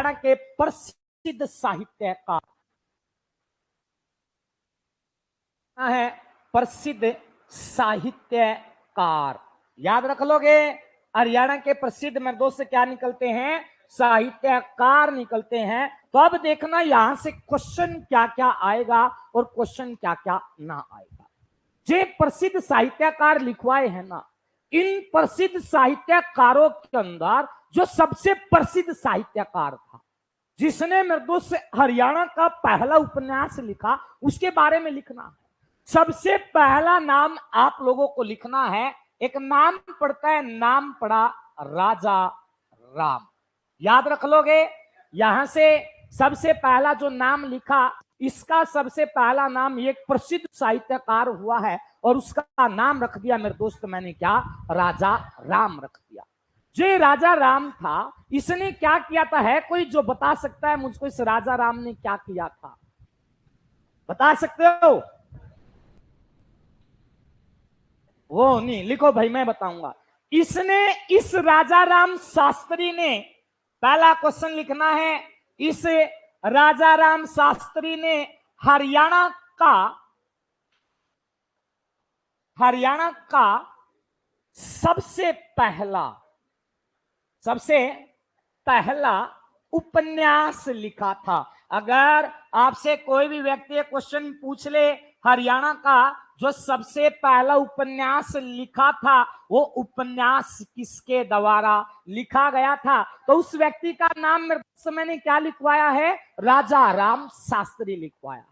हरियाणा के प्रसिद्ध साहित्यकार है, प्रसिद्ध साहित्यकार। याद रख लोगे, हरियाणा के प्रसिद्ध मेरे दोस्त क्या निकलते हैं? साहित्यकार निकलते हैं। तो अब देखना यहां से क्वेश्चन क्या क्या आएगा और क्वेश्चन क्या क्या ना आएगा। जे प्रसिद्ध साहित्यकार लिखवाए हैं ना, इन प्रसिद्ध साहित्यकारों के अंदर जो सबसे प्रसिद्ध साहित्यकार था, जिसने मेरे दोस्त हरियाणा का पहला उपन्यास लिखा, उसके बारे में लिखना है। सबसे पहला नाम आप लोगों को लिखना है। एक नाम पड़ता है, नाम पड़ा राजा राम। याद रख लोगे, यहां से सबसे पहला जो नाम लिखा, इसका सबसे पहला नाम एक प्रसिद्ध साहित्यकार हुआ है और उसका नाम रख दिया मेरे दोस्त मैंने, क्या? राजा राम रख दिया। जो राजा राम था, इसने क्या किया था? है कोई जो बता सकता है मुझको इस राजा राम ने क्या किया था? बता सकते हो? वो नहीं लिखो भाई, मैं बताऊंगा। इसने, इस राजा राम शास्त्री ने, पहला क्वेश्चन लिखना है, इस राजा राम शास्त्री ने हरियाणा का सबसे पहला उपन्यास लिखा था। अगर आपसे कोई भी व्यक्ति क्वेश्चन पूछ ले, हरियाणा का जो सबसे पहला उपन्यास लिखा था, वो उपन्यास किसके द्वारा लिखा गया था, तो उस व्यक्ति का नाम मैंने क्या लिखवाया है? राजा राम शास्त्री लिखवाया है।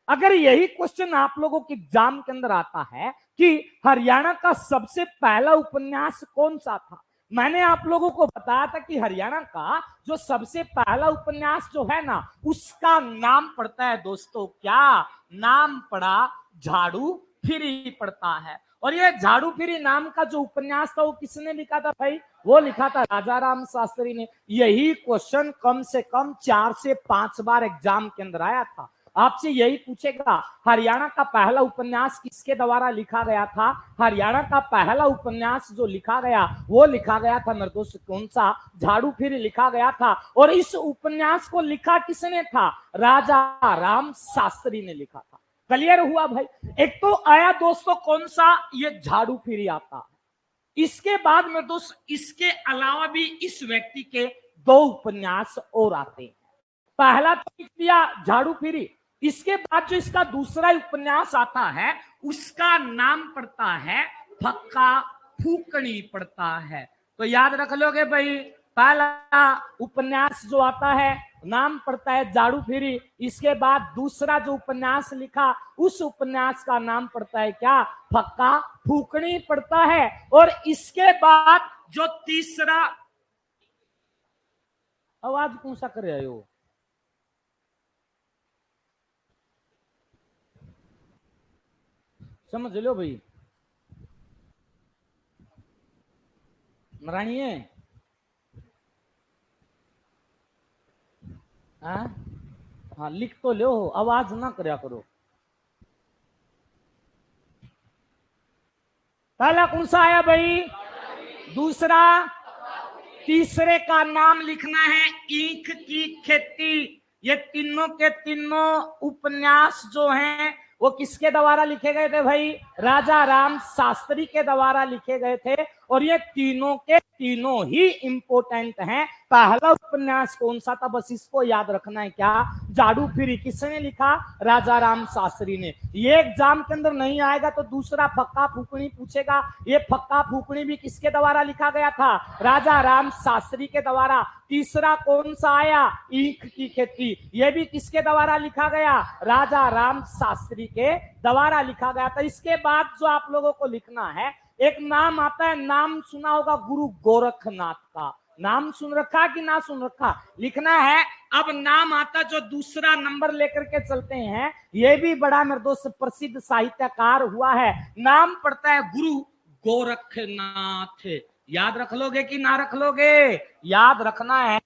अगर यही क्वेश्चन आप लोगों के एग्जाम के अंदर आता है कि हरियाणा का सबसे पहला उपन्यास कौन सा था, मैंने आप लोगों को बताया था कि हरियाणा का जो सबसे पहला उपन्यास जो है ना, उसका नाम पड़ता है दोस्तों, क्या नाम पड़ा? झाड़ू फिरी पड़ता है। और ये झाड़ू फिरी नाम का जो उपन्यास था, वो किसने लिखा था भाई? वो लिखा था राजा राम शास्त्री ने। यही क्वेश्चन कम से कम 4 से 5 बार एग्जाम के अंदर आया था। आपसे यही पूछेगा, हरियाणा का पहला उपन्यास किसके द्वारा लिखा गया था? हरियाणा का पहला उपन्यास जो लिखा गया, वो लिखा गया था मेरे दोस्त, कौन सा? झाड़ू फिरी लिखा गया था। और इस उपन्यास को लिखा किसने था? राजा राम शास्त्री ने लिखा था। क्लियर हुआ भाई? एक तो आया दोस्तों कौन सा? ये झाड़ू फिरी आता है। इसके बाद में दोस्त, इसके अलावा भी इस व्यक्ति के 2 उपन्यास और आते हैं। पहला तो लिख दिया झाड़ू फिरी, इसके बाद जो इसका दूसरा उपन्यास आता है, उसका नाम पड़ता है फक्का फूकनी पड़ता है। तो याद रख लोगे भाई, पहला उपन्यास जो आता है नाम पड़ता है झाड़ू फिरी, इसके बाद दूसरा जो उपन्यास लिखा, उस उपन्यास का नाम पड़ता है क्या? फक्का फूकनी पड़ता है। और इसके बाद जो तीसरा, आवाज कौन सा कर रहे हो? समझ लो भाई, नारायणी है। हाँ लिख तो लो, आवाज ना करया करो। पहला कौन सा आया भाई? दूसरा, तीसरे का नाम लिखना है ईख की खेती। ये तीनों के तीनों उपन्यास जो हैं, वो किसके द्वारा लिखे गए थे भाई? राजा राम शास्त्री के द्वारा लिखे गए थे। और ये तीनों के तीनों ही इंपोर्टेंट हैं। पहला उपन्यास कौन सा था, बस इसको याद रखना है, क्या? झाड़ू फिरी किसने लिखा? राजा राम शास्त्री ने। ये एग्जाम के अंदर नहीं आएगा तो दूसरा फक्का फूकनी पूछेगा। ये फक्का फूकनी भी किसके द्वारा लिखा गया था? राजा राम शास्त्री के द्वारा। तीसरा कौन सा आया? ईख की खेती, ये भी किसके द्वारा लिखा गया? राजा राम शास्त्री के द्वारा लिखा गया था। इसके बाद जो आप लोगों को लिखना है, एक नाम आता है, नाम सुना होगा गुरु गोरखनाथ का। नाम सुन रखा कि ना सुन रखा? लिखना है। अब नाम आता जो दूसरा नंबर लेकर के चलते हैं, ये भी बड़ा मेरे दोस्त प्रसिद्ध साहित्यकार हुआ है, नाम पड़ता है गुरु गोरखनाथ। याद रख लोगे कि ना रख लोगे? याद रखना है,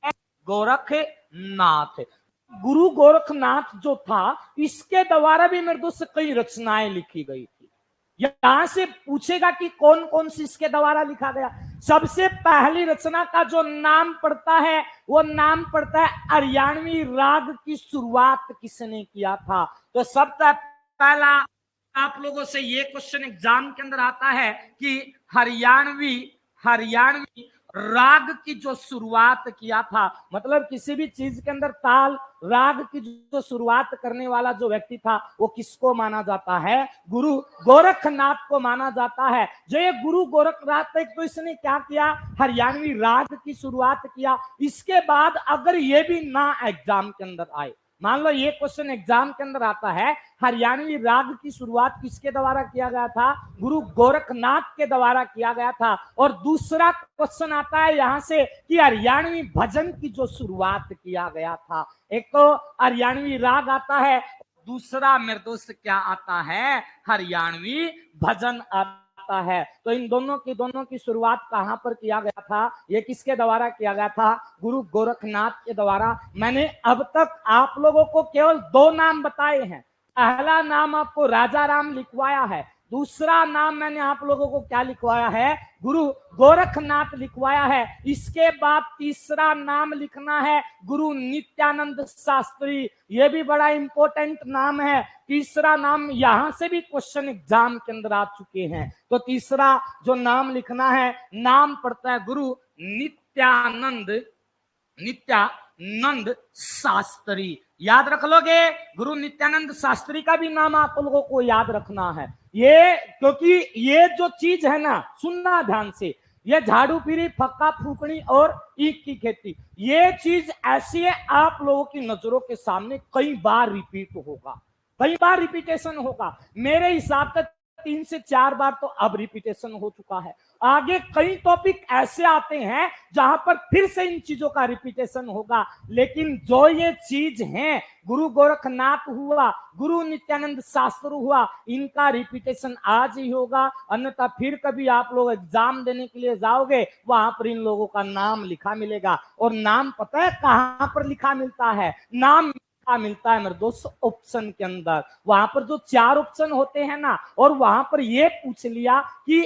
गोरखनाथ। गुरु गोरखनाथ जो था, इसके द्वारा भी मेरे दोस्त कई रचनाएं लिखी गई थी। यहां से पूछेगा कि कौन कौन सी इसके द्वारा लिखा गया। सबसे पहली रचना का जो नाम पड़ता है वो नाम पड़ता है हरियाणवी राग की शुरुआत किसने किया था। तो सबसे पहला आप लोगों से ये क्वेश्चन एग्जाम के अंदर आता है कि हरियाणवी हरियाणवी राग की जो शुरुआत किया था, मतलब किसी भी चीज के अंदर ताल राग की जो शुरुआत करने वाला जो व्यक्ति था वो किसको माना जाता है, गुरु गोरखनाथ को माना जाता है। जो ये गुरु गोरखनाथ थे, तो इसने क्या किया, हरियाणवी राग की शुरुआत किया। इसके बाद अगर ये भी ना एग्जाम के अंदर आए, मान लो ये क्वेश्चन एग्जाम के अंदर आता है, हरियाणवी राग की शुरुआत किसके द्वारा किया गया था, गुरु गोरखनाथ के द्वारा किया गया था। और दूसरा क्वेश्चन आता है यहां से कि हरियाणवी भजन की जो शुरुआत किया गया था। एक तो हरियाणवी राग आता है, दूसरा मेरे दोस्त क्या आता है, हरियाणवी भजन आता है। तो इन दोनों की शुरुआत कहां पर किया गया था, ये किसके द्वारा किया गया था, गुरु गोरखनाथ के द्वारा। मैंने अब तक आप लोगों को केवल 2 नाम बताए हैं। पहला नाम आपको राजा राम लिखवाया है, दूसरा नाम मैंने आप लोगों को क्या लिखवाया है, गुरु गोरखनाथ लिखवाया है। इसके बाद तीसरा नाम लिखना है गुरु नित्यानंद शास्त्री, ये भी बड़ा इंपॉर्टेंट नाम है। तीसरा नाम यहां से भी क्वेश्चन एग्जाम के अंदर आ चुके हैं। तो तीसरा जो नाम लिखना है, नाम पड़ता है गुरु नित्यानंद शास्त्री। याद रख लोगे, गुरु नित्यानंद शास्त्री का भी नाम आप लोगों को याद रखना है। ये क्योंकि ये जो चीज है ना, सुनना ध्यान से, ये झाड़ू पीरी फक्का फूकनी और ईख की खेती, ये चीज ऐसी है आप लोगों की नजरों के सामने कई बार रिपीट होगा, कई बार रिपीटेशन होगा। मेरे हिसाब से 3 से 4 बार तो अब रिपीटेशन हो चुका है। आगे कई टॉपिक ऐसे आते हैं जहां पर फिर से इन चीजों का रिपीटेशन होगा। लेकिन जो ये चीज है, गुरु गोरखनाथ हुआ, गुरु नित्यानंद शास्त्री हुआ, इनका रिपीटेशन आज ही होगा। अन्यथा फिर कभी आप लोग एग्जाम देने के लिए जाओगे, वहां पर इन लोगों का नाम लिखा मिलेगा। और नाम पता है कहां पर लिखा मिलता है, नाम मिलता है मेरे दोस्त ऑप्शन के अंदर। वहां पर जो 4 ऑप्शन होते हैं ना, और वहां पर ये पूछ लिया कि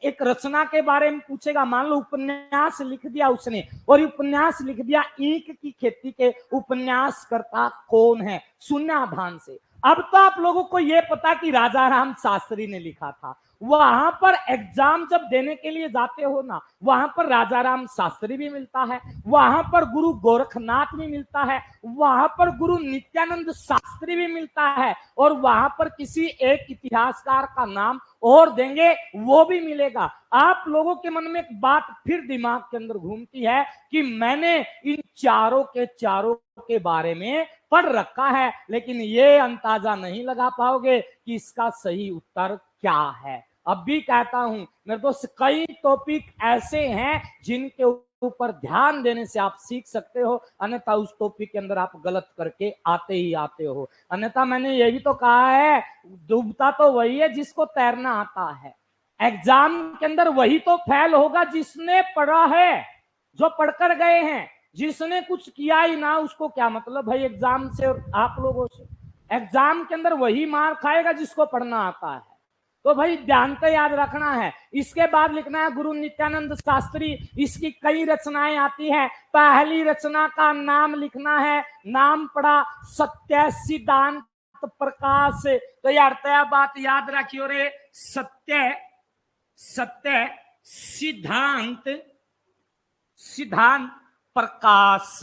एक रचना के बारे में पूछेगा, मान लो उपन्यास लिख दिया उसने, और उपन्यास लिख दिया ईंख की खेती के उपन्यासकर्ता कौन है, सुनना ध्यान से। अब तो आप लोगों को यह पता कि राजा राम शास्त्री ने लिखा था। वहां पर एग्जाम जब देने के लिए जाते हो ना, वहां पर राजा राम शास्त्री भी मिलता है, वहां पर गुरु गोरखनाथ भी मिलता है, वहां पर गुरु नित्यानंद शास्त्री भी मिलता है, और वहां पर किसी एक इतिहासकार का नाम और देंगे वो भी मिलेगा। आप लोगों के मन में एक बात फिर दिमाग के अंदर घूमती है कि मैंने इन चारों के बारे में पढ़ रखा है, लेकिन ये अंदाजा नहीं लगा पाओगे कि इसका सही उत्तर क्या है। अब भी कहता हूं मेरे दोस्त, कई टॉपिक ऐसे हैं जिनके ऊपर ध्यान देने से आप सीख सकते हो, अन्यथा उस टॉपिक के अंदर आप गलत करके आते ही आते हो। अन्यथा मैंने ये भी तो कहा है, डूबता तो वही है जिसको तैरना आता है। एग्जाम के अंदर वही तो फेल होगा जिसने पढ़ा है, जो पढ़कर गए हैं। जिसने कुछ किया ही ना, उसको क्या मतलब भाई एग्जाम से और आप लोगों से। एग्जाम के अंदर वही मार खाएगा जिसको पढ़ना आता है। तो भाई ध्यान से याद रखना है। इसके बाद लिखना है गुरु नित्यानंद शास्त्री, इसकी कई रचनाएं आती हैं। पहली रचना का नाम लिखना है, नाम पड़ा सत्य सिद्धांत प्रकाश। तो यार तय बात याद रखियो रे, सत्य सिद्धांत प्रकाश।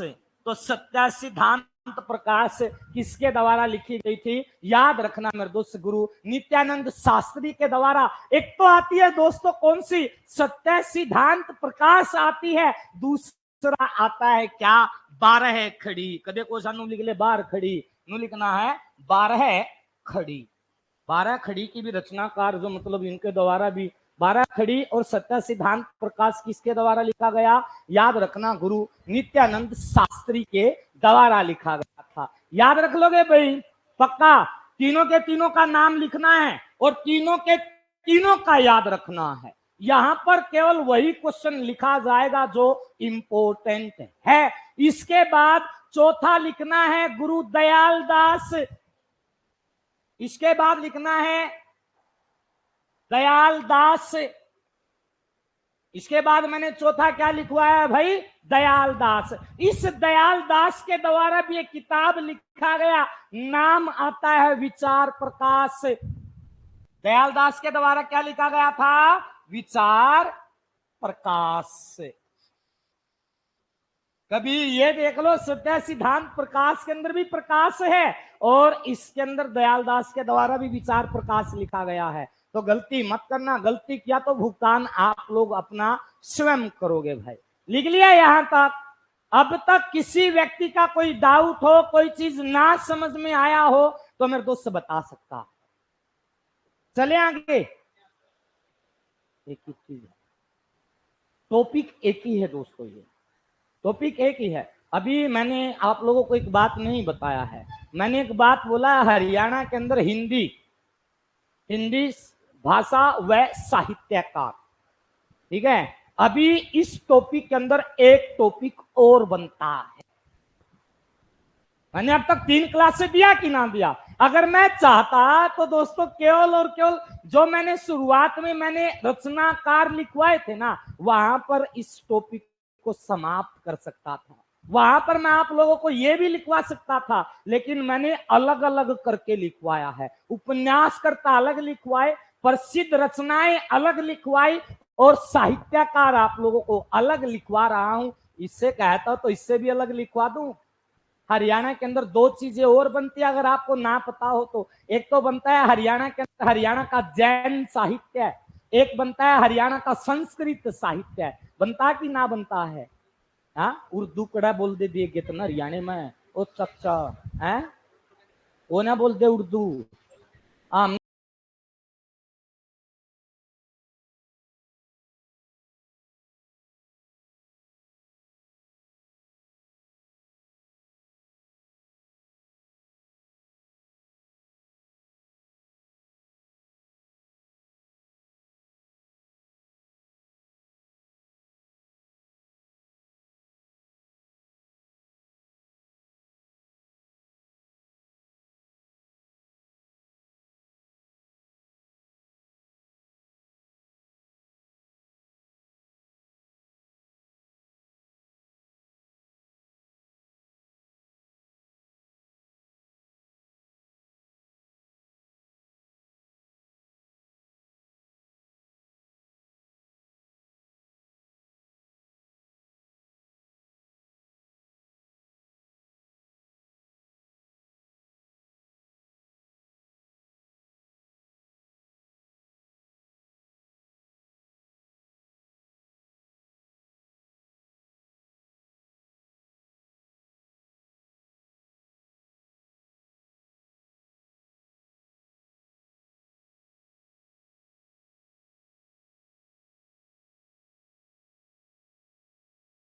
तो सत्य सिद्धांत प्रकाश किसके द्वारा लिखी गई थी, याद रखना मेरे दोस्त, गुरु नित्यानंद शास्त्री के द्वारा। एक तो आती है दोस्तों कौन सी, सत्य सिद्धांत प्रकाश आती है। दूसरा आता है क्या, 12 खड़ी। कदे को सानू लिख ले 12 खड़ी, नु लिखना है 12 खड़ी। 12 खड़ी की भी रचनाकार जो मतलब इनके द्वारा भी 12 खड़ी और सत्य सिद्धांत प्रकाश किसके द्वारा लिखा गया, याद रखना गुरु नित्यानंद शास्त्री के द्वारा लिखा गया था। याद रख लोगे भाई पक्का, तीनों के तीनों का नाम लिखना है और तीनों के तीनों का याद रखना है। यहां पर केवल वही क्वेश्चन लिखा जाएगा जो इंपॉर्टेंट है। इसके बाद चौथा लिखना है गुरु दयाल दास। इसके बाद लिखना है दयाल दास। इसके बाद मैंने चौथा क्या लिखवाया है भाई, दयाल दास। इस दयाल दास के द्वारा भी एक किताब लिखा गया, नाम आता है विचार प्रकाश। दयाल दास के द्वारा क्या लिखा गया था, विचार प्रकाश। कभी ये देख लो, सत्य सिद्धांत प्रकाश के अंदर भी प्रकाश है और इसके अंदर दयाल दास के द्वारा भी विचार प्रकाश लिखा गया है। तो गलती मत करना, गलती किया तो भुगतान आप लोग अपना स्वयं करोगे भाई। लिख लिया यहां तक। अब तक किसी व्यक्ति का कोई डाउट हो, कोई चीज ना समझ में आया हो तो मेरे दोस्त से बता सकता है। चले आगे। एक ही चीज है, टॉपिक एक ही है दोस्तों, ये टॉपिक एक ही है। अभी मैंने आप लोगों को एक बात नहीं बताया है, मैंने एक बात बोला, हरियाणा के अंदर हिंदी भाषा व साहित्यकार, ठीक है। अभी इस टॉपिक के अंदर एक टॉपिक और बनता है। मैंने अब तक 3 क्लास से दिया कि ना दिया। अगर मैं चाहता तो दोस्तों केवल और केवल जो मैंने शुरुआत में मैंने रचनाकार लिखवाए थे ना, वहां पर इस टॉपिक को समाप्त कर सकता था। वहां पर मैं आप लोगों को यह भी लिखवा सकता था, लेकिन मैंने अलग अलग करके लिखवाया है। उपन्यासकर्ता अलग लिखवाए, प्रसिद्ध रचनाएं अलग लिखवाई और साहित्यकार आप लोगों को अलग लिखवा रहा हूं। इससे कहता तो इससे भी अलग लिखवा दूं। हरियाणा के अंदर 2 चीजें और बनती है, अगर आपको ना पता हो तो। एक तो बनता है हरियाणा के अंदर हरियाणा का जैन साहित्य, एक बनता है हरियाणा का संस्कृत साहित्य। बनता कि ना बनता है? हाँ, उर्दू कड़ा बोल दे दिए तो हरियाणा में ओ चच्चा है, वो ना बोल दे उर्दू। हाँ,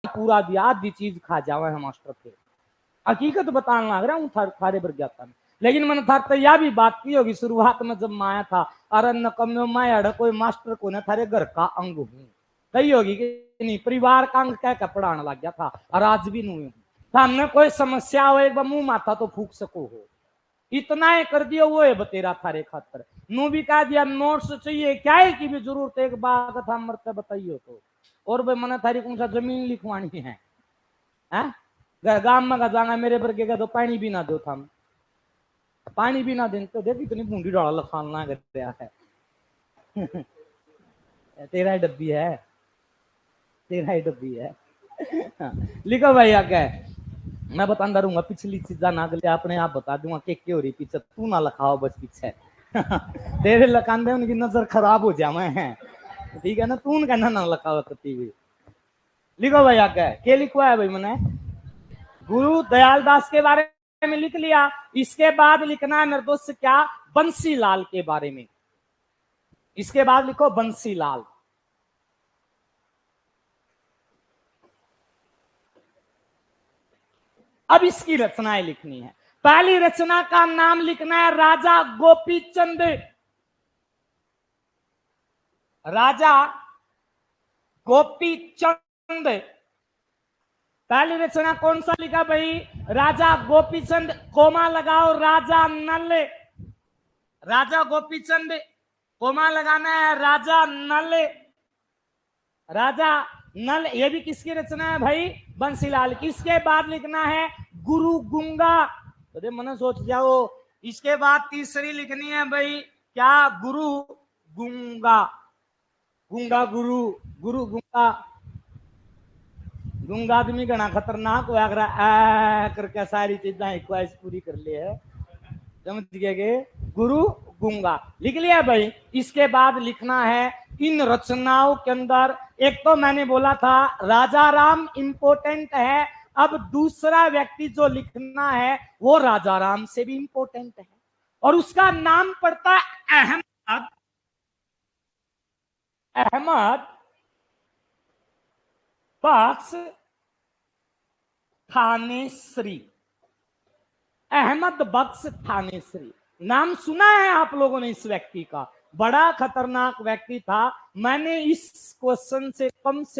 पूरा दिया, आधी चीज खा जावा है मास्टर थे। हकीकत बताने लग रहा हूँ थारे पर ज्ञाता में। लेकिन मैंने थार तो यह भी बात की होगी शुरुआत में जब मैं आया था, अरे नकम्यो मैं कोई मास्टर को ना थारे घर का अंग हूँ, कही होगी कि नहीं, परिवार का अंग कह कर पढ़ाने लग गया था। और आज भी नहीं हमने कोई समस्या हो एक बार मुंह माथा तो फूक सको हो, इतना ही कर दिया वो है बतेरा थारे खातर। नू भी कह दिया नोट्स चाहिए, क्या है की भी जरूरत एक बात था मरते बताइयो तो। और भाई मैंने थारी कौन सा जमीन लिखवानी है, गांव में जाना मेरे पर के तो पानी भी ना दो थम, पानी भी ना दें तो देख इतनी बूंदी डाला लखाना कर दिया है। तेरा ही डब्बी है, तेरा ही डब्बी है। लिखो भाई आगे, मैं बताता रहूंगा पिछली चीजा ना गले अपने आप बता दूंगा के हो रही पीछे, तू ना लखाओ बस पीछे। तेरे लखान उनकी नजर खराब हो जाए है, ठीक है ना, तू कहना ना लखाओ कती भी। लिखो भाई आगे, क्या लिखवा है भाई मैंने, गुरु दयाल दास के बारे में लिख लिया। इसके बाद लिखना है मेरे दोस्त क्या, बंसीलाल के बारे में। इसके बाद लिखो बंसीलाल। अब इसकी रचनाएं लिखनी है। पहली रचना का नाम लिखना है राजा गोपीचंद। राजा गोपीचंद, पहली रचना कौन सा लिखा भाई, राजा गोपीचंद, कोमा लगाओ राजा नल। राजा गोपीचंद, कोमा लगाना है राजा नल। राजा नल, ये भी किसकी रचना है भाई? बंसीलाल। किसके बाद लिखना है? गुरु गुंगा। तो मन सोच जाओ, इसके बाद तीसरी लिखनी है भाई क्या? गुरु गुंगा। गुंगा गुरु, गुरु गुंगा। गुंगा आदमी घना खतरनाक हुआ करके सारी चीजें ख्वाहिश पूरी कर ली है, समझ गए? गुरु गुंगा लिख लिया भाई। इसके बाद लिखना है इन रचनाओं के अंदर, एक तो मैंने बोला था राजा राम इंपोर्टेंट है, अब दूसरा व्यक्ति जो लिखना है वो राजा राम से भी इंपोर्टेंट है, और उसका नाम पड़ता है अहमद, अहमद बख्श थानेसरी। अहमद बख्श थानेसरी नाम सुना है आप लोगों ने इस व्यक्ति का? बड़ा खतरनाक व्यक्ति था। मैंने इस क्वेश्चन से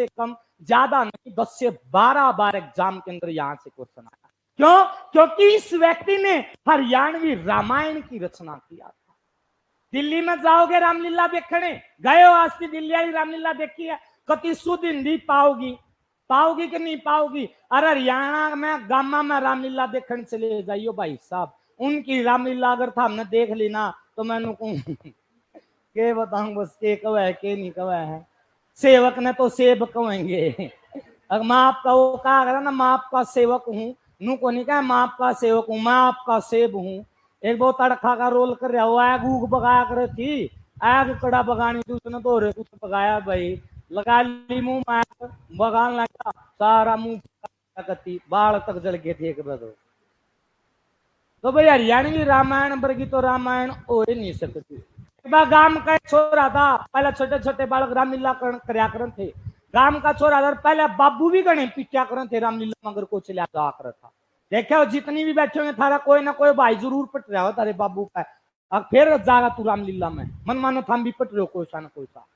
कम ज्यादा नहीं 10 से 12 बार एग्जाम के अंदर यहां से क्वेश्चन आया। क्यों? क्योंकि इस व्यक्ति ने हरियाणवी रामायण की रचना किया था। दिल्ली में जाओगे रामलीला देखने, गए हो आज की दिल्ली वाली रामलीला देखी है? कति शुद्ध हिंदी पाओगी? पाओगी कि नहीं पाओगी? अरे हरियाणा में गामा में रामलीला देखने चले जाइयो भाई साहब, उनकी रामलीला अगर था हमने देख ली ना तो मैंने कहूँ के बताऊं बस के कव है के नहीं कव है। सेवक ने तो सेब कहेंगे, अगर मैं आपका वो कहा करा ना मैं आपका सेवक हूँ, नू को नहीं कहा मैं आपका सेवक हूँ, मैं आपका सेब हूँ। एक बहुत तड़खा का रोल कर रहा हुआ है, गूग बगाया कर थी, आग कड़ा बगानी थी, उसने तो रे कुछ बगाया भाई, लगा ली मुंह में बगान लगा, सारा मुंह करती, बाल तक जल गए थे एक बार। तो भाई हरियाणवी रामायण वर्गी तो रामायण हो ही नहीं सकती। गांव का छोरा था, पहले छोटे छोटे बालक रामलीला करया करन थे। गांव का छोरा था, पहले बाबू भी गणे पिट्या करन थे रामलीला, मगर को चला जा कर था। देखो जितनी भी बैठे हुए थारा कोई ना कोई भाई जरूर पट रहा हो तारे बाबू का, अब फिर जागा तू रामलीला में, मन मानो थाम भी पट रहे हो कोई सा ना कोई सा।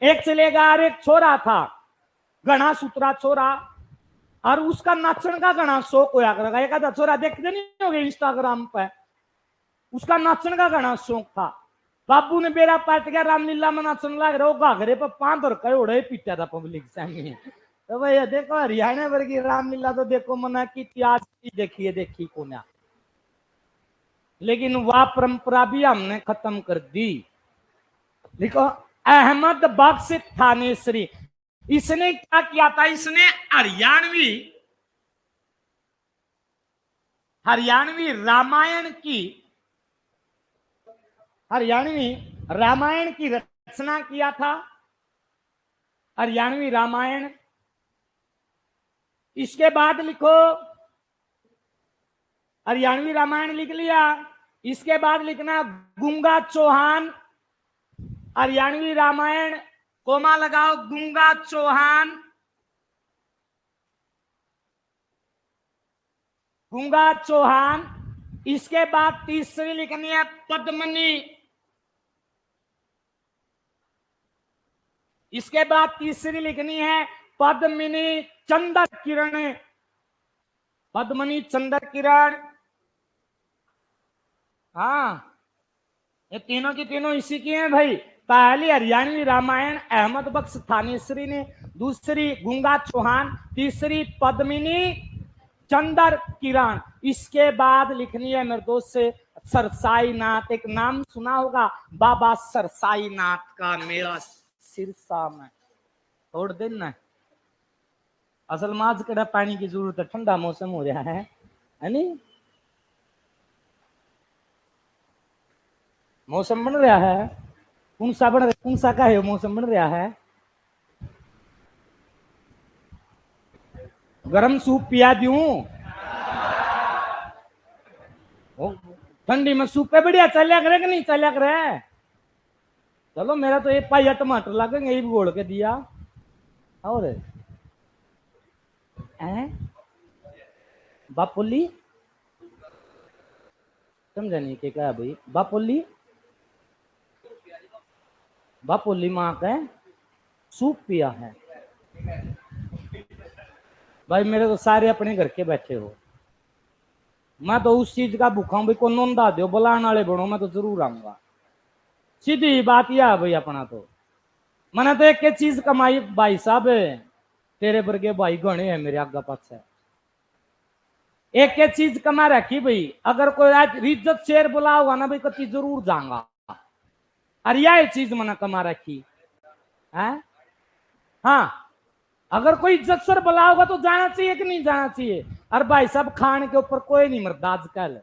एक चलेगा और एक छोरा था, घना सुतरा छोरा, और उसका नाचन का घना शौक होया करेगा। एक आधा छोरा देखते नहीं होगे इंस्टाग्राम पे, उसका नाचन का घना शौक था। बाबू ने बेरा पाट गया, रामलीला में नाचन लग रहा, घाघरे पर 5 रुपए उड़े पीटा था पब्लिक सामने। तो भाई देखो हरियाणा वर्गी रामलीला तो देखो मना की इतिहास की देखी को ना, लेकिन वह परंपरा भी हमने खत्म कर दी। देखो अहमद बख्श थानेसरी, इसने क्या किया था? इसने हरियाणवी रामायण की रचना किया था। हरियाणवी रामायण। इसके बाद लिखो, हरियाणवी रामायण लिख लिया, इसके बाद लिखना गुंगा चौहान। हरियाणवी रामायण कोमा लगाओ, गुंगा चौहान, गुंगा चौहान। इसके बाद तीसरी लिखनी है पद्मनी। इसके बाद तीसरी लिखनी है पद्मिनी चंद्र किरण। पद्मनी चंद्र किरण, हाँ ये तीनों की तीनों इसी की हैं भाई। पहली हरियाणवी रामायण अहमद बख्श थानेसरी ने, दूसरी गुंगा चौहान, तीसरी पद्मिनी चंद्र किरण। इसके बाद लिखनी है मेरे दोस्त से सरसाई नाथ। एक नाम सुना होगा, बाबा सरसाई नाथ का मेला सिरसा में छोड़ देना। असल में आज कड़ा पानी की जरूरत है, ठंडा मौसम हो रहा है नहीं? मौसम बन रहा है, कौन सा का है मौसम बन रहा है? गरम सूप पिया दूं? ठंडी में सूप पे बढ़िया चलिया करे कि नहीं चलिया करे? चलो मेरा तो एक पाइया टमाटर लगेंगे, ये भी घोल के दिया। और बापुली समझा नहीं के क्या भाई? बापुली माँ का सूप पिया है भाई। मेरे तो सारे अपने घर के बैठे हो, मैं तो उस चीज का भूखा हूं भाई, को नोंदा दो बुलाने वाले बनो, मैं तो जरूर आऊंगा। सीधी बात यह है भाई अपना तो। मैंने तो एक चीज कमाई भाई साहब, तेरे वर्गे भाई गणे हैं मेरे आगे पास। एक चीज कमा रखी भाई, अगर कोई आज इज्जत शेर बुला होगा ना भाई कति जरूर जाऊंगा। अरे यह चीज मैंने कमा रखी है। हाँ, अगर कोई इज्जत सर बुला होगा तो जाना चाहिए कि नहीं जाना चाहिए। अरे भाई साहब खाने के ऊपर कोई नहीं मरता आजकल।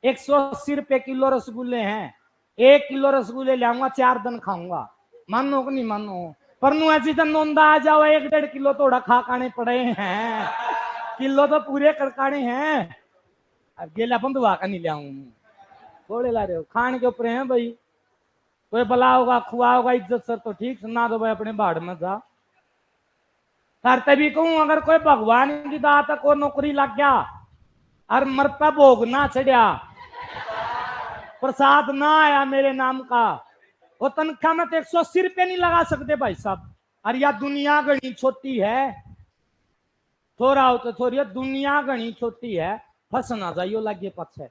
180 रुपए किलो रसगुल्ले हैं, 1 किलो रसगुल्ले लाऊंगा 4 दिन खाऊंगा, मानो कि नहीं मानो। पर नु ऐसी तो नोंदा आ जाओ 1-1.5 किलो थोड़ा खा खाने पड़े हैं, किलो तो पूरे करकाने हैं। अब गेला बंधुआ का नहीं लाऊं, थोड़े ला रहे हो खाने के ऊपर है भाई। कोई बुला होगा खुआ होगा इज्जत सर तो ठीक, सुना दो भाई अपने बाढ़ में जा। करते भी कहूं अगर कोई भगवान की दात को नौकरी लग गया और मरता भोग ना चढ़िया, प्रसाद ना आया मेरे नाम का, वो तनख्वाह में तो 180 रुपए नहीं लगा सकते भाई साहब। अरे यार दुनिया घनी छोटी है, थोड़ा हो तो थोड़ी, दुनिया घनी छोटी है, फंस ना जाइयो लगे पछे।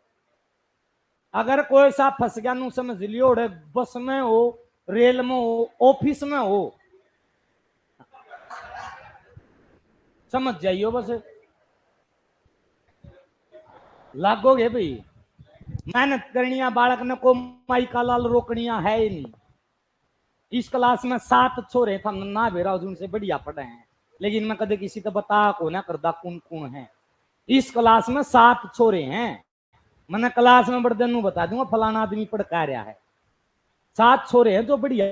अगर कोई सा फंस गया नु समझ लियो, बस में हो, रेल में हो, ऑफिस में हो, समझ जाइयो बस लागोगे भाई। मेहनत करनिया बालक ने को माई का लाल रोकनिया है ही नहीं। इस क्लास में 7 छोरे था ना बेरा उनसे बढ़िया पढ़े हैं, लेकिन मैं कदे किसी को बता को ना करदा कौन कौन है। इस क्लास में 7 छोरे हैं, मैंने क्लास में बड़े दिन बता दूंगा फलाना आदमी पढ़ का रहा है। 7 छोरे हैं जो बढ़िया,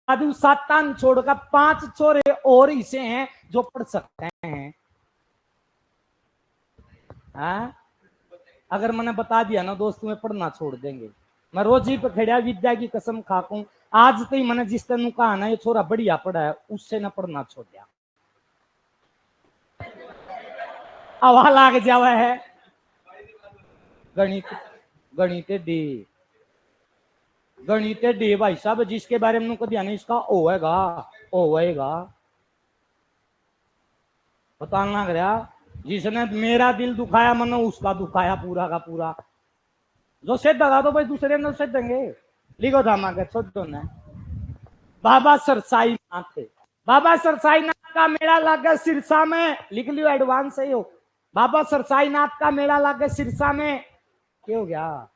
7 छोड़कर 5 छोरे और इसे हैं जो पढ़ सकते हैं। हाँ? अगर मैंने बता दिया ना दोस्त तुम्हें पढ़ना छोड़ देंगे। मैं रोज ही पे खड़ा विद्या की कसम खाकू, आज तो ही मैंने जिस तेन कहा ना ये छोरा बढ़िया पढ़ा है उससे ना पढ़ना छोड़ दिया। हवा लाग जावा है गणित, गणित डी, गणित डी भाई साहब जिसके बारे में कभी नहीं इसका होएगा होएगा पता ना गया। जिसने मेरा दिल दुखाया मैंने उसका दुखाया पूरा का पूरा। जो सिद्ध लगा दो भाई दूसरे ने सिद्ध देंगे। लिखो था मांगे छोड़ ने। बाबा सरसाई नाथ थे, बाबा सरसाई नाथ का मेला लगा सिरसा में, लिख लियो एडवांस ही हो। बाबा सरसाई नाथ का मेला लगा सिरसा में, क्या हो गया?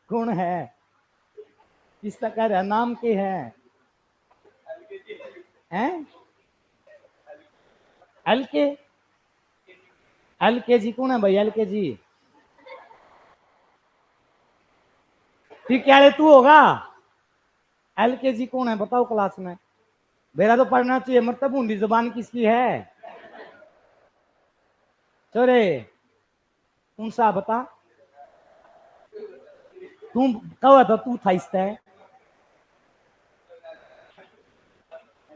कौन है किसका कह रहा नाम के है? हैं एल के जी कौन है भाई? एल के जी ठीक क्या रे तू होगा? एल के जी कौन है बताओ क्लास में? मेरा तो पढ़ना चाहिए, मतलब बूंदी जुबान किसकी है? चोरे कौन सा बता, तू कहा था तू था इस है।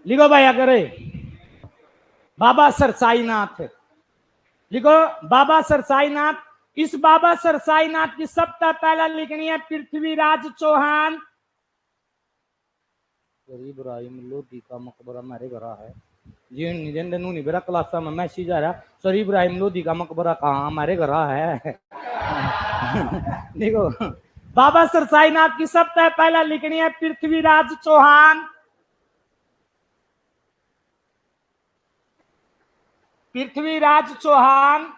लिखो भाई अगर बाबा सरसाईनाथ, लिखो बाबा सरसाईनाथ। इस बाबा सरसाईनाथ की सबसे पहला लिखनी है पृथ्वीराज चौहान। इब्राहिम लोधी का मकबरा मेरे घर है जी, निजेंद्र नू नहीं बेरा क्लास में मैसेज आ रहा, सर इब्राहिम लोधी का मकबरा कहाँ हमारे घर है। देखो बाबा सरसाईनाथ की सबसे पहला लिखनी है पृथ्वीराज चौहान, पृथ्वीराज चौहान।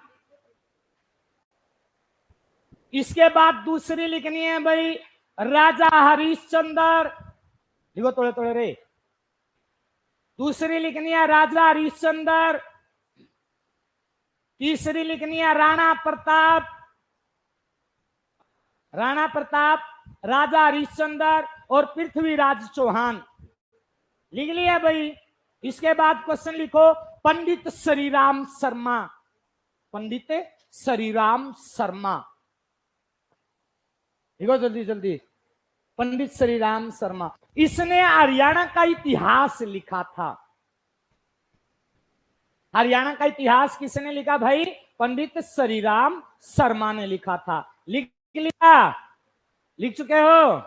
इसके बाद दूसरी लिखनी है भाई राजा हरिश्चंद्र, लिखो थोड़े थोड़े रे। दूसरी लिखनी है राजा हरिश्चंद्र। तीसरी लिखनी है राणा प्रताप, राणा प्रताप, राजा हरिश्चंद्र और पृथ्वीराज चौहान। लिख लिया भाई। इसके बाद क्वेश्चन लिखो पंडित श्रीराम शर्मा, पंडित श्रीराम शर्मा, लिखो जल्दी जल्दी। पंडित श्रीराम शर्मा, इसने हरियाणा का इतिहास लिखा था। हरियाणा का इतिहास किसने लिखा भाई? पंडित श्रीराम शर्मा ने लिखा था। लिख लिया? लिख चुके हो?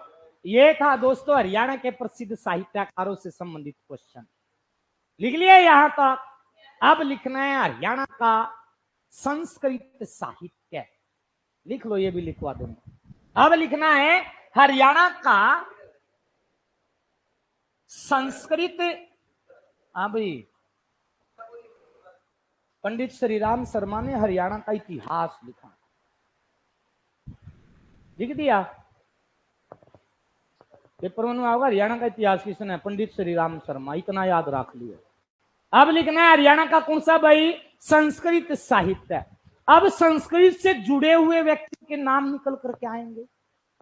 ये था दोस्तों हरियाणा के प्रसिद्ध साहित्यकारों से संबंधित क्वेश्चन। लिख लिया यहां तक। अब लिखना है हरियाणा का संस्कृत साहित्य। लिख लो, ये भी लिखवा दूंगा। अब लिखना है हरियाणा का संस्कृत। हाँ भाई, पंडित श्रीराम शर्मा ने हरियाणा का इतिहास लिखा, लिख दिया पेपर में होगा। हरियाणा का इतिहास किसने? पंडित श्रीराम शर्मा, इतना याद रख लिया। अब लिखना है हरियाणा का कौन सा भाई? संस्कृत साहित्य। अब संस्कृत से जुड़े हुए व्यक्ति के नाम निकल करके आएंगे।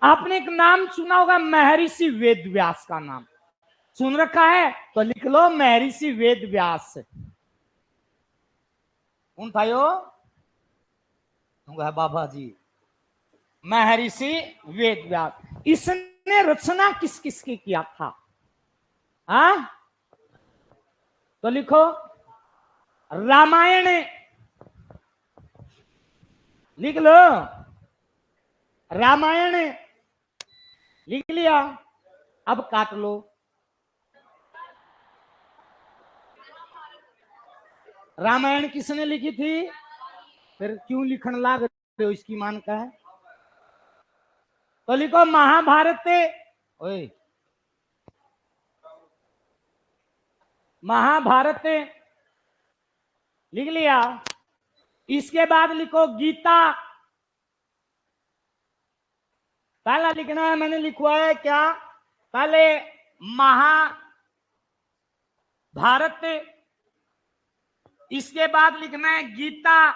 आपने एक नाम सुना होगा, महर्षि वेद व्यास का नाम सुन रखा है? तो लिख लो महर्षि वेद व्यास। कौन था यो? बाबा जी, महर्षि वेद व्यास। इसने रचना किस किस की किया था? हाँ, तो लिखो रामायण, लिख लो रामायण, लिख लिया। अब काट लो। रामायण किसने लिखी थी? फिर क्यों लिखन लाग रहे हो? इसकी मान का है तो लिखो महाभारत। ओए, महाभारत लिख लिया। इसके बाद लिखो गीता। पहला लिखना है, मैंने लिखवा है क्या? पहले महाभारत, इसके बाद लिखना है गीता,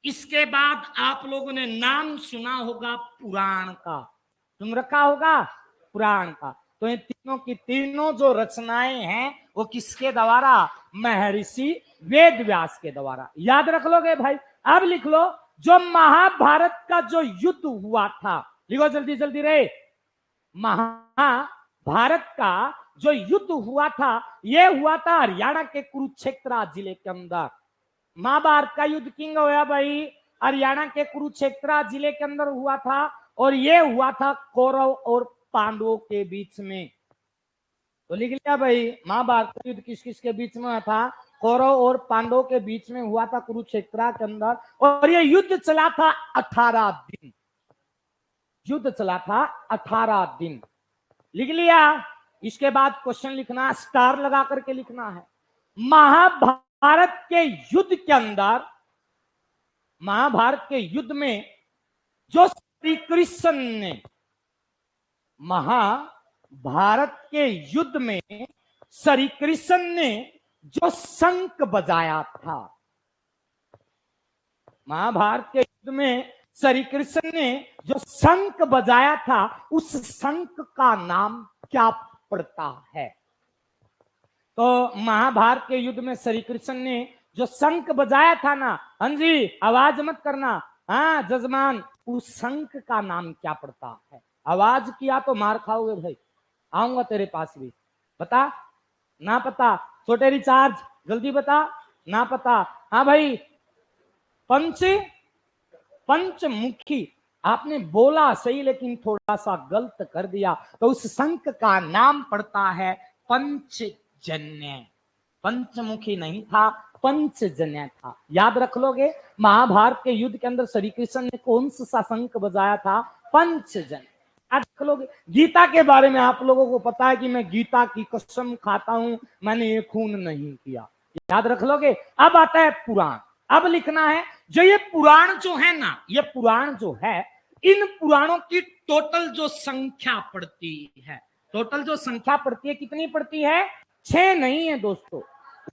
इसके बाद आप लोगों ने नाम सुना होगा पुराण का, सुन रखा होगा पुराण का। तो ये तीनों की तीनों जो रचनाएं हैं वो किसके द्वारा? महर्षि वेद व्यास के द्वारा। याद रख लोगे भाई? अब लिख लो जो महाभारत का जो युद्ध हुआ था, लिखो जल्दी जल्दी रे। महाभारत का जो युद्ध हुआ था, यह हुआ था हरियाणा के कुरुक्षेत्र जिले के अंदर। महाभारत का युद्ध किंग हुआ भाई हरियाणा के कुरुक्षेत्र जिले के अंदर हुआ था, और यह हुआ था कौरव और पांडवों के बीच में। तो लिख लिया भाई, महाभारत का युद्ध किस किस के बीच में हुआ था? कौरव और पांडवों के बीच में हुआ था कुरुक्षेत्र के अंदर, और यह युद्ध चला था 18 दिन। युद्ध चला था 18 दिन। लिख लिया। इसके बाद क्वेश्चन लिखना, स्टार लगा करके लिखना है। महाभारत के युद्ध के अंदर, महाभारत के युद्ध में जो श्री कृष्ण ने, महाभारत के युद्ध में श्री कृष्ण ने जो शंख बजाया था, महाभारत के युद्ध में श्री कृष्ण ने जो शंख बजाया था, उस शंख का नाम क्या पड़ता है? तो महाभारत के युद्ध में श्री कृष्ण ने जो शंख बजाया था ना, हाँ जी, आवाज मत करना, हाँ जजमान, उस शंख का नाम क्या पड़ता है? आवाज किया तो मार खाओगे भाई, आऊंगा तेरे पास भी। बता, ना पता? छोटे रिचार्ज जल्दी बता, ना पता? हाँ भाई, पंचमुखी। आपने बोला सही लेकिन थोड़ा सा गलत कर दिया। तो उस शंख का नाम पड़ता है पंचजन्य। पंचमुखी नहीं था, पंचजन्य था। याद रख लोगे? महाभारत के युद्ध के अंदर श्री कृष्ण ने कौन सा शंख बजाया था? पंचजन्य। याद रख लोगे? गीता के बारे में आप लोगों को पता है कि मैं गीता की कसम खाता हूं, मैंने ये खून नहीं किया। याद रख लोगे? अब आता है पुराण। अब लिखना है जो ये पुराण जो है ना, ये पुराण जो है, इन पुराणों की टोटल जो संख्या पड़ती है, टोटल जो संख्या पड़ती है, कितनी पड़ती है? 6 नहीं है दोस्तों।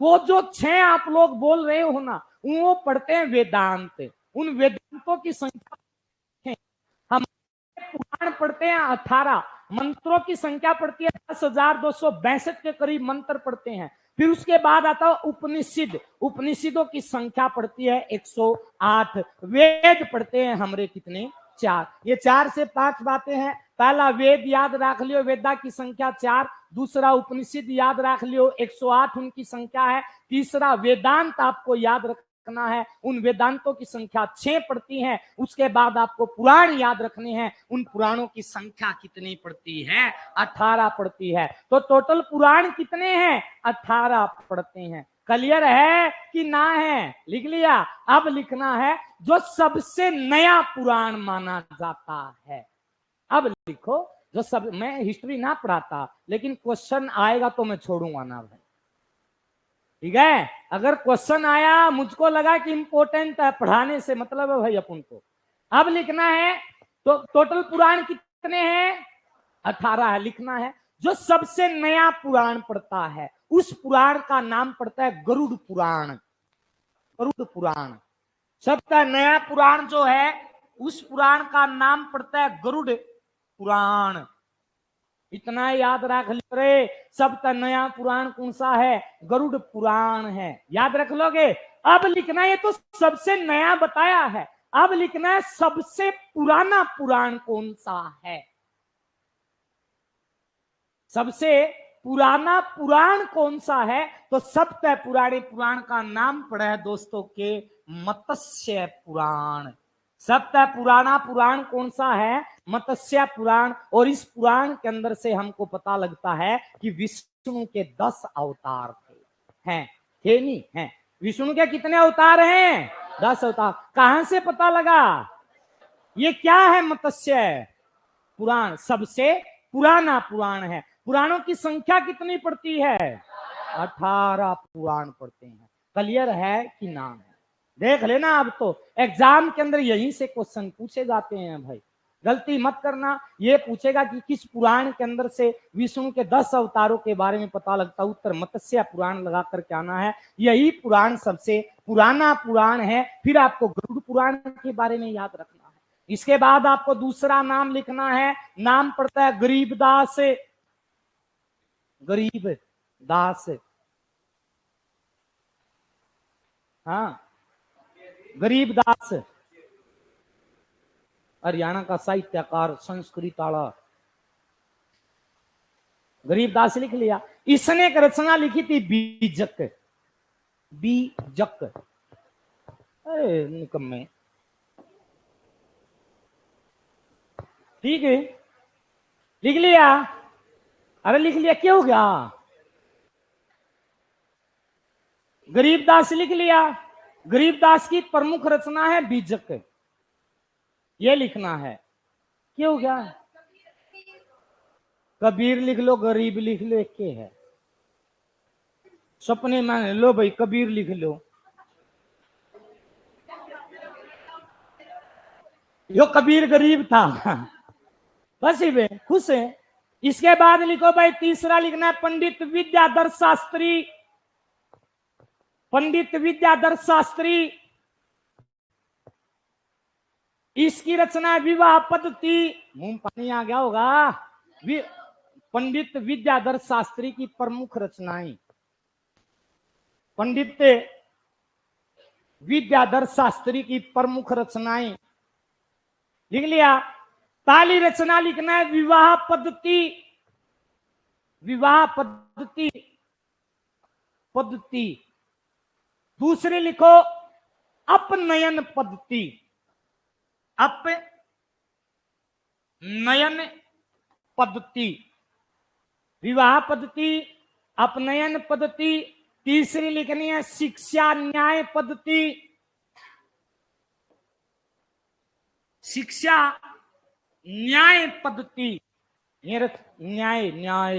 वो जो 6 आप लोग बोल रहे हो ना, वो पढ़ते हैं वेदांत। उन वेदांतों की संख्या है। हम पुराण पढ़ते हैं 18, मंत्रों की संख्या पड़ती है 10,262 के करीब मंत्र पढ़ते हैं। फिर उसके बाद आता है उपनिषद। उपनिषदों की संख्या पड़ती है 108। वेद पढ़ते हैं हमरे कितने? 4। ये 4 से 5 बातें हैं। पहला वेद याद रख लियो, वेदा की संख्या 4। दूसरा उपनिषद याद रख लियो, 108 उनकी संख्या है। तीसरा वेदांत आपको याद रख लिखना है। उन वेदांतों की संख्या 6 पड़ती है। उसके बाद आपको पुराण याद रखने हैं। उन पुराणों की संख्या कितनी पड़ती है? 18 पड़ती है। तो टोटल पुराण कितने हैं? 18 पड़ते हैं। क्लियर है कि ना है? लिख लिया। अब लिखना है जो सबसे नया पुराण माना जाता है। अब लिखो जो सब, मैं हिस्ट्री ना पढ़ाता लेकिन क्वेश्चन आएगा तो मैं छोड़ूंगा ना भाई, ठीक है? अगर क्वेश्चन आया, मुझको लगा कि इंपॉर्टेंट है, पढ़ाने से मतलब है भाई अपन को। अब लिखना है तो टोटल पुराण कितने हैं? 18 है। लिखना है जो सबसे नया पुराण पड़ता है उस पुराण का नाम पड़ता है गरुड़ पुराण। गरुड़ पुराण सबका नया पुराण जो है उस पुराण का नाम पड़ता है गरुड़ पुराण। इतना याद रख रे, सबका नया पुराण कौन सा है? गरुड़ पुराण है। याद रख लोगे? अब लिखना है, तो सबसे नया बताया है। अब लिखना है सबसे पुराना पुराण कौन सा है? सबसे पुराना पुराण कौन सा है? तो सप्त पुराणे पुराण का नाम पड़ा है दोस्तों के मत्स्य पुराण। सप्त पुराना पुराण कौन सा है? मत्स्य पुराण। और इस पुराण के अंदर से हमको पता लगता है कि विष्णु के 10 अवतार थे। हैं? थे नहीं हैं? विष्णु के कितने अवतार हैं? 10 अवतार। कहां से पता लगा? ये क्या है? मत्स्य पुराण सबसे पुराना पुराण है। पुराणों की संख्या कितनी पड़ती है? 18 पुराण पड़ते हैं। क्लियर है कि ना है? देख लेना। अब तो एग्जाम के अंदर यहीं से क्वेश्चन पूछे जाते हैं भाई, गलती मत करना। ये पूछेगा कि किस पुराण के अंदर से विष्णु के 10 अवतारों के बारे में पता लगता, उत्तर मत्स्य पुराण लगा करके आना है। यही पुराण सबसे पुराना पुराण है। फिर आपको गरुड़ पुराण के बारे में याद रखना है। इसके बाद आपको दूसरा नाम लिखना है। नाम पड़ता है गरीबदास। गरीबदास, हाँ, गरीबदास हरियाणा का साहित्यकार, संस्कृताला गरीबदास लिख लिया। इसने एक रचना लिखी थी बीजक। बीजक, अरे निकम्मे, ठीक है, लिख लिया। अरे लिख लिया, क्या हो गया? गरीबदास लिख लिया। गरीबदास की प्रमुख रचना है बीजक, ये लिखना है। क्या हो गया? कबीर लिख लो, गरीब लिख लो, एक के है। सपने में लो भाई, कबीर लिख लो। यो कबीर गरीब था बस ही खुश है। इसके बाद लिखो भाई, तीसरा लिखना है पंडित विद्याधर शास्त्री। पंडित विद्याधर शास्त्री, इसकी रचना विवाह पद्धति। मुंह में पानी आ गया होगा। पंडित विद्याधर शास्त्री की प्रमुख रचनाएं। पंडित विद्याधर शास्त्री की प्रमुख रचनाएं लिख लिया। पहली रचना लिखना है विवाह पद्धति। विवाह पद्धति पद्धति। दूसरी लिखो अपनयन पद्धति। अपनयन पद्धति, विवाह पद्धति, अपनयन पद्धति। तीसरी लिखनी है शिक्षा न्याय पद्धति। शिक्षा न्याय पद्धति, न्याय न्याय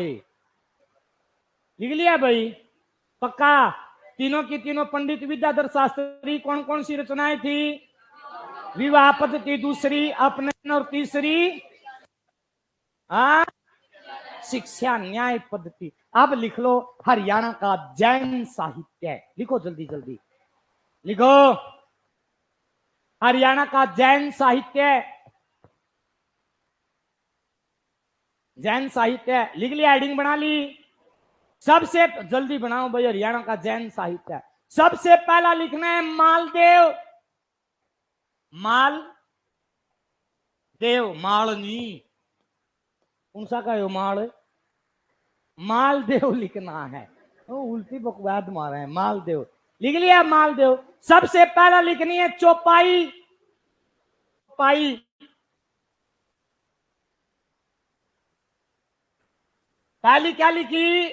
लिख लिया भाई, पक्का। तीनों की तीनों पंडित विद्याधर शास्त्री कौन कौन सी रचनाएं थी? विवाह पद्धति, दूसरी अपनयन, और तीसरी शिक्षा न्याय पद्धति। अब लिख लो हरियाणा का जैन साहित्य। लिखो जल्दी जल्दी लिखो, हरियाणा का जैन साहित्य। जैन साहित्य लिख लिया, हेडिंग बना ली। सबसे जल्दी बनाओ भाई, हरियाणा का जैन साहित्य। सबसे पहला लिखना है मालदेव। माल देव, मालनी, कौन सा का है माल? मालदेव लिखना है। उल्टी बकवाद मारे हैं। मालदेव लिख लिया मालदेव। सबसे पहला लिखनी है चौपाई, पाई। पहली क्या लिखी?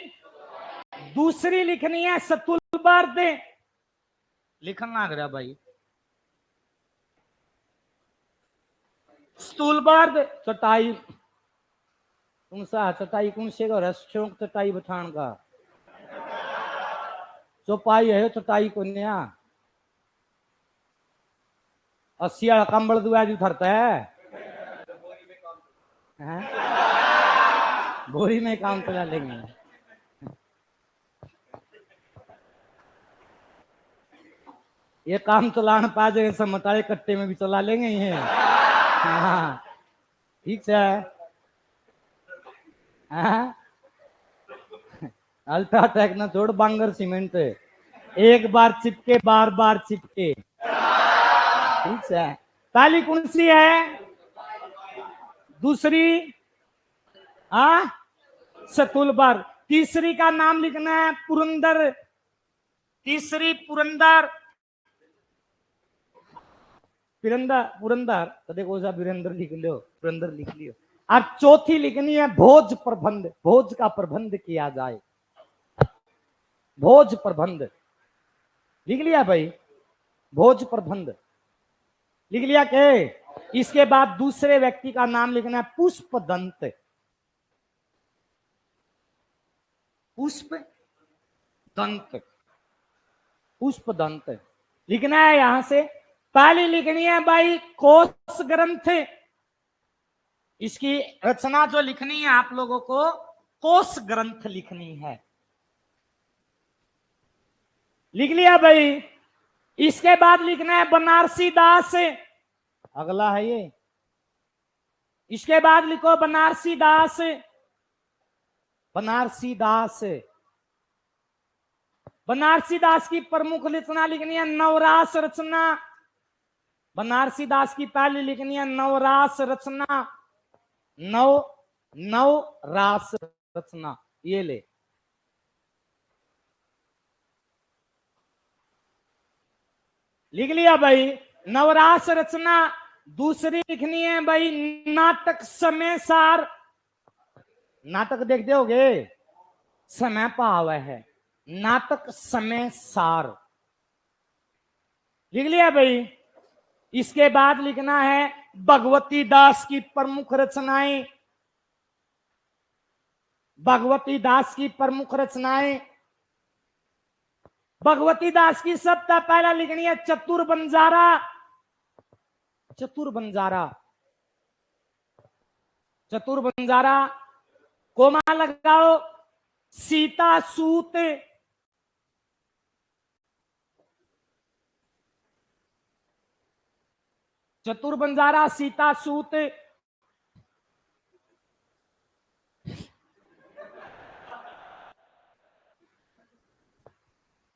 दूसरी लिखनी है सतुलबर्द। लिखना लग रहा भाई, स्तूलबर्द चटाई। कौन सा चटाई? कौन से शौक चटाई बछाण का? चौपाई है चटाई को नया। अस्सिया कंबल दुआ जी उठरता है, बोरी में काम चला लेंगे। ये काम चलाना पा जाए सब मतारे कट्टे में भी चला लेंगे ये। हाँ ठीक है। अल्ट्राटेक ना छोड़, बांगर सीमेंट एक बार चिपके बार बार चिपके। ठीक है। पहली कौन सी है? दूसरी सतुलबर्द। तीसरी का नाम लिखना है पुरंदर। तीसरी पुरंदर, पुरंदर पुरंदर तो देखो सा वीरेंद्र लिख लो, पुरंदर लिख लियो। और चौथी लिखनी है भोज प्रबंध। भोज का प्रबंध किया जाए, भोज प्रबंध। लिख लिया भाई? भोज प्रबंध लिख लिया के? इसके बाद दूसरे व्यक्ति का नाम लिखना है पुष्पदंत। पुष्प दंत, पुष्पदंत लिखना है यहां से। पहली लिखनी है भाई कोश ग्रंथ। इसकी रचना जो लिखनी है आप लोगों को, कोश ग्रंथ लिखनी है। लिख लिया भाई? इसके बाद लिखना है बनारसी दास। अगला है ये। इसके बाद लिखो बनारसी दास। बनारसी दास, बनारसी दास की प्रमुख रचना लिखनी है नवरास रचना। बनारसी दास की पहली लिखनी है नवरास रचना। नवरास रचना, ये ले। लिख लिया भाई? नवरास रचना। दूसरी लिखनी है भाई नाटक समय सार। नाटक देखते होगे, समय पाव है, नाटक समय सार। लिख लिया भाई? इसके बाद लिखना है भगवती दास की प्रमुख रचनाएं। भगवती दास की प्रमुख रचनाएं। भगवती दास की सबसे पहला लिखनी है चतुर बंजारा। चतुर बंजारा, चतुर बंजारा। कोमा लगाओ। सीता सूत। चतुर बंजारा, सीता सूत।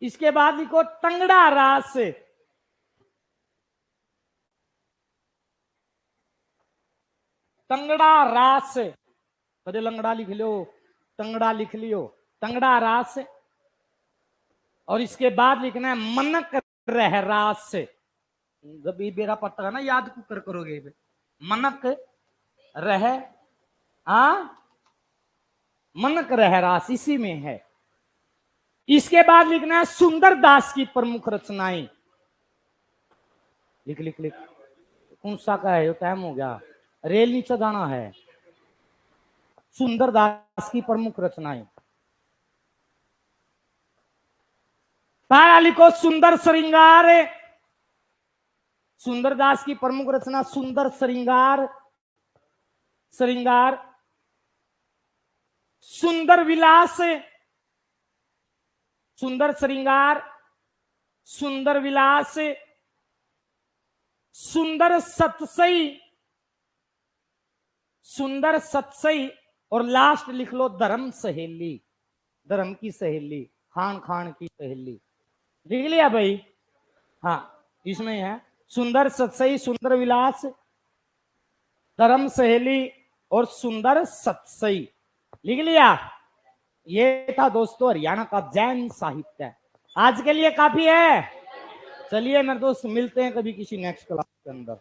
इसके बाद लिखो तंगड़ा रास। तंगड़ा रास, कदे लंगड़ा लिख लो, तंगड़ा लिख लियो। तंगड़ा रास। और इसके बाद लिखना है मनक रह रास। जब ये बेरा पता है ना, याद कुकर करोगे। मनक रह, मनक रह रास इसी में है। इसके बाद लिखना है सुंदर दास की प्रमुख रचनाएं। लिख लिख लिख। कौन सा का है? टाइम हो गया, रेल नीचे जाना है। सुंदर दास की प्रमुख रचनाएं। पहला लिखो सुंदर श्रृंगार। सुंदर दास की प्रमुख रचना सुंदर श्रृंगार। श्रृंगार। सुंदर विलास। सुंदर श्रृंगार, सुंदर विलास, सुंदर सतसई। सुंदर सतसई। और लास्ट लिख लो धर्म सहेली। धर्म की सहेली, खान खान की सहेली। लिख लिया भाई? हाँ, इसमें है सुंदर सतसई, सुंदर विलास, धर्म सहेली और सुंदर सतसई। लिख लिया? ये था दोस्तों हरियाणा का जैन साहित्य। आज के लिए काफी है। चलिए मेरे दोस्त, मिलते हैं कभी किसी नेक्स्ट क्लास के अंदर।